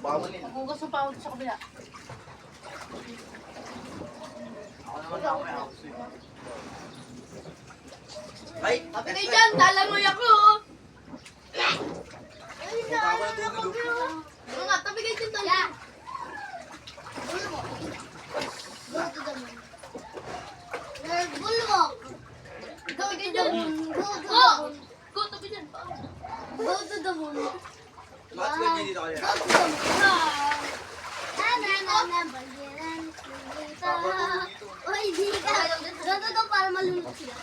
Magugas ng pawad sa kabila. Ako naman ako may ako sa'yo. Ay! Sabi kayo dyan, talangoy ako! Ay, naalala ko yun. Ano nga, tabi kayo dyan, talangoy. Go to the moon. There's bulwark. Go kayo dyan. Go to the Go! moon. Go, tabi dyan. Go to the moon. Bakit ganyan dito kayo? Go to the moon. Na na na na bagiran kita. Oy, di ka. Go to the para malunod sila.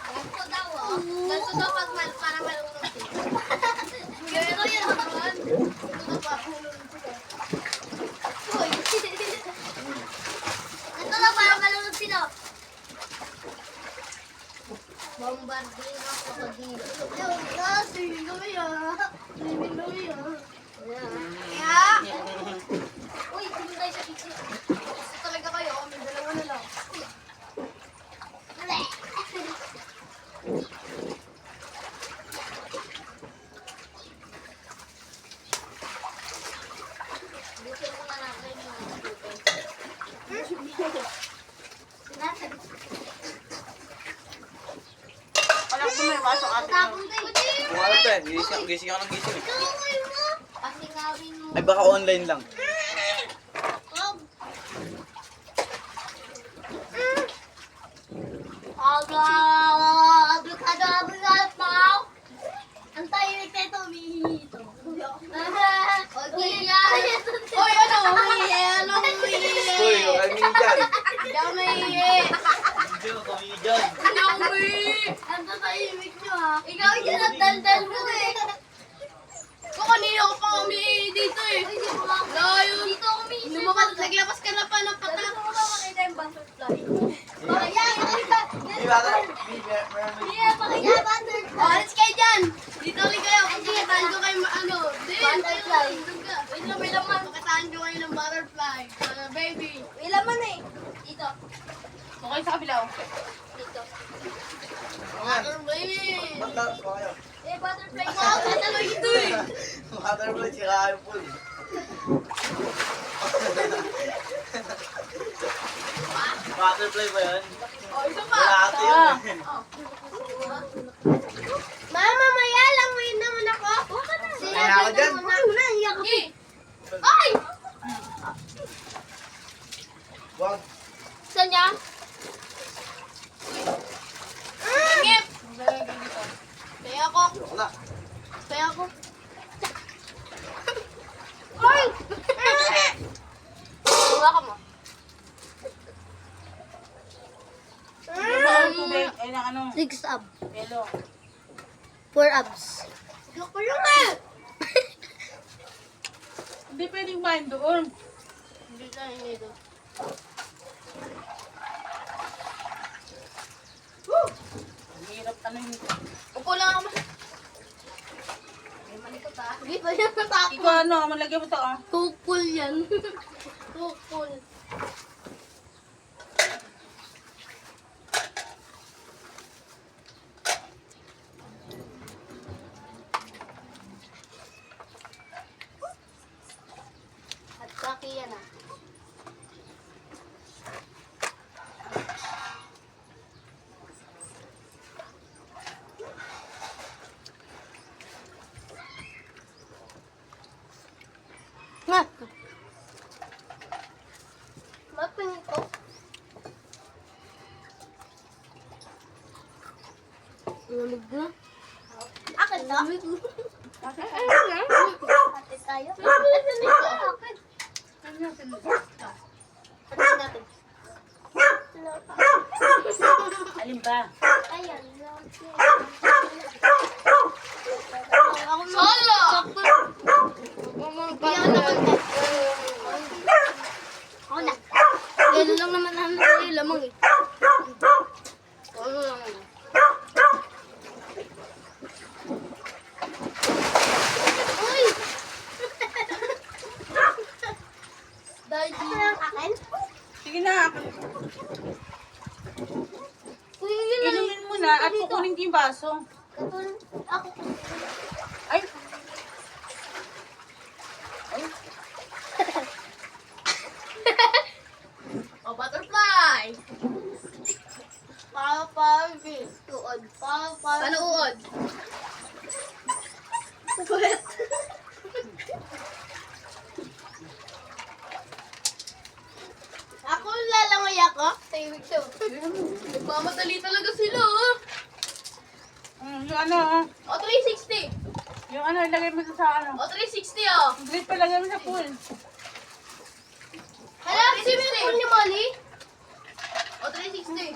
Ganto daw, oh. Ganto daw pag para malunod sila. Ganto yun, naman. Ganto pa, malunod sila. Oy. Ito na para malunod sila. Bombarding ako sa dito. Yo, swimming kami ah. Swimming kami ah. Kaya, Uy, swimming tayo sa kitchen. gusto talaga kayo, may dalawa na lang. Bukin muna natin yung natin. Wala ko may baso ate. Tapon tayo. Kung alam tayo, gising ako ng gising. Gawin mo. Pasingawin mo. Ay baka online lang. Oh. Ang tahimik na ito, umihito. Okay, yan. Hoy, ano? Ano? Uy, kami dyan. Hindi ako naiihi. Hindi ko kami dyan. Hindi ako naiihi. Ang tahimik nyo ha. Ikaw yung nagdaldal mo eh. Kung kanina ko pa umiihi dito eh. Ay, di mo nga. Layo. Dito ako umihisip. Lumabas, naglabas ka na pa ng patak. Gusto mo ba makita yung butterfly? Yeah. Ayan, makita. Di ba ka? Meron Yeah, pakita butterfly. Oh, alis kayo dyan. Dito ulit kayo. Pakitaan ko kayo ano. Butterfly. Wait lang, may laman. Pakitaan ko kayo ng butterfly. Baby. May laman eh. Dito. Okay sa kabila. Dito. Butterfly. Basta, kayo. Eh, butterfly na. Wow, tataloy ito eh. Butterfly, sira yung pool. Butterfly ba yan? Oh, isa pa. Wala ate yun eh. Mama, maya lang. Wait naman ako. Huwag na. Kaya ako dyan. Huwag na. Iyak ako. Eh. Ay! Wag. Saan niya? Ngip! Kaya ako. Ayoko na. Kaya ako. Ay! Hawakan mo. Ang tubig, ay ng ano, 6 ab. yelo. 4 abs. Ako lang eh. Hindi pwedeng bahin doon. Hindi tayo nito. Ang hirap ano yun. Upo lang ako. Hindi pa siya natapos. Ikaw ano, malagyan mo to ah. Tukul yan. Tukul. At kaki yan ah. Nga. Mapin ito. Lamig na. Akin na? Ate tayo? Akin. Atin natin. Alin ba? Ayan. Solo! Iyan naman to. Ako na. Yan lang naman ang lamang eh. Ano lang. Uy! Dahil akin? Sige na, Uy, yun lang. inumin mo na at kukunin ko yung baso. tutulong. Ako. Ay! Ay! Oh, butterfly! Tuod. Paano uod? Puwet. Ako lalangoy ako. Tahimik siya. Nagmamadali talaga sila, oh. Yung ano, O, 360. yung ano, ilagay mo sa ano. O, 360, oh. Yung grip pa lagay mo sa pool. Hala, swimming pool ni Molly. O, 360.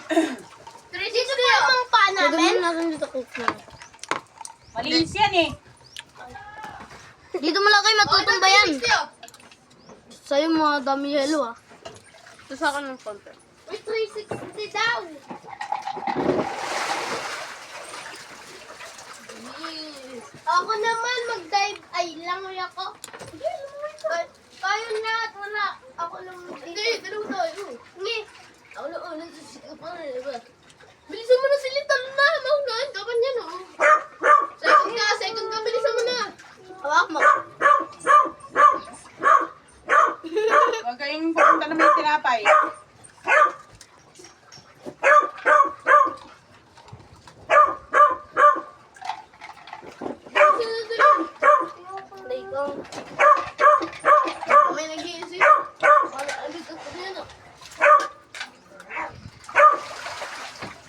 360, Dito po oh. yung paa namin. Malinis yan eh. Dito mo lang kayo O, matutumba yan. 360, oh. Sa'yo mga dami yelo ah. Ito sa akin ng konti. Uy, 360 daw. Yes. Ako naman mag-dive. Ay, langoy ako. Kayo na at wala. Ako lang. Hindi, dalawa tayo. Ngi. Ako na, nagsisikap pa rin, diba? Bilisan mo na sila, talo na. Maunahan ka pa niyan, oh. Second ka, bilisan mo na. Hawak mo. Huwag kayong pupunta na may tinapay. Day ko. May nag-iisip. Wala, andito ko na yan, oh.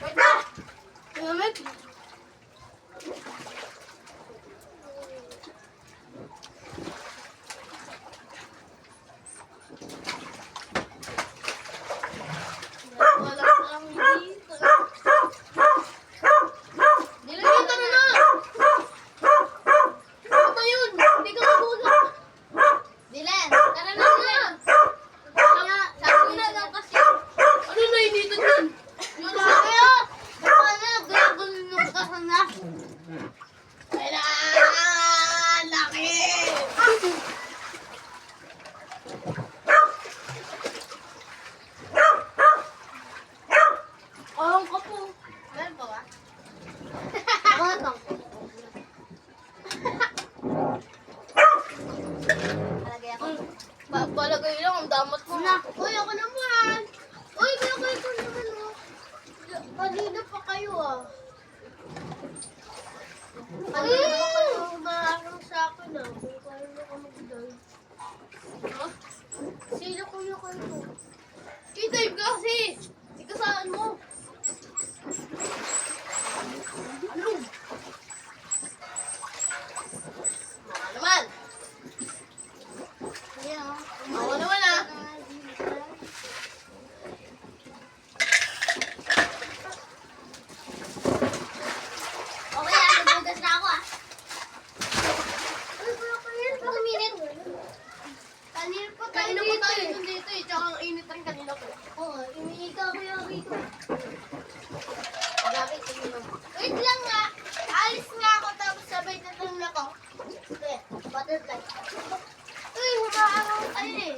Wait na! Gamit. Wala ka lang dito. Nilagay ka na na! Ano ba yun? Hindi ka magulat. Dilen. Tara na na! Sabi na lang kasi. Ano na dito dyan? Yun sa Kaya, paano gagawin nung kasana? kailangan! Laki! Ang ko po. Meron pa ba? Ako na to. Palagay ako. Palagay lang, ang damot mo. Na. Uy, ako naman. Uy, palagay ko naman oh. Kanina pa kayo ah. Kanina pa kayo umaarang sa akin ah. Kung kaya na ka mag-dive. Ha? Sino kuya kayo? K-dive ka kasi! Ikasaan mo! Ano? Mga naman! Kaya ah. Ako naman ah! Okay ah, nabugas na ako ah. Ano ba ako yan? Bakit minit? Kanina pa tayo Kanina pa dito tayo eh. dun dito eh, tsaka ang init rin kanina ko. Oo, iniika ko yung rito. Grabe, tingin mo. Wait lang nga. Alis nga ako tapos sabay na lang ako. Okay, butterfly. Uy, humaaraw tayo eh.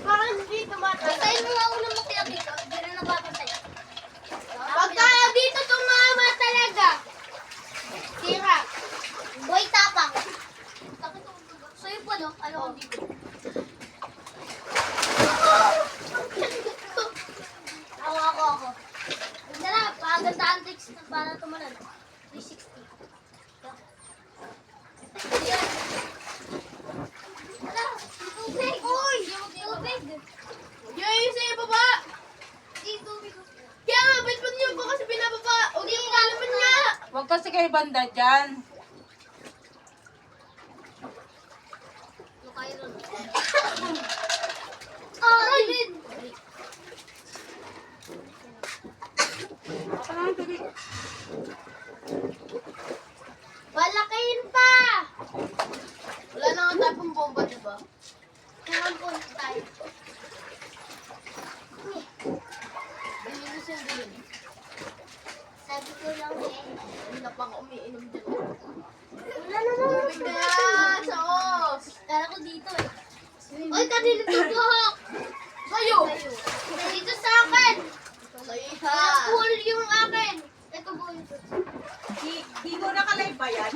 Parang hindi tumatay. Patayin mo nga ulo mo kaya dito. Hindi na napapatay. Pagka dito tumama talaga. Sira. Boy tapang. Sa'yo po no? Ano ko dito? Ako. Hindi na, paganda ang text para tumalan. 360. Yan. Wala, tubig. Uy, tubig. Yay, sa baba! Tubig. Kaya nga, ba't ba niyo ba kasi pinababa? O di, kalaman nga! Huwag kasi kayo banda dyan. Yung kayo ron. Ay! Ako lang ang tubig. Palakihin pa! Wala na nga tapong bomba, diba? Kailan po tayo? Bilinis yung bilin. Sabi ko lang eh. Hindi na pa ako umiinom dyan. Wala naman. Tubig na yan! Sa os! Kala ko dito eh. Uy, kanina tutuhok! Sa'yo! Dito sa akin! Sa iha! ba yan?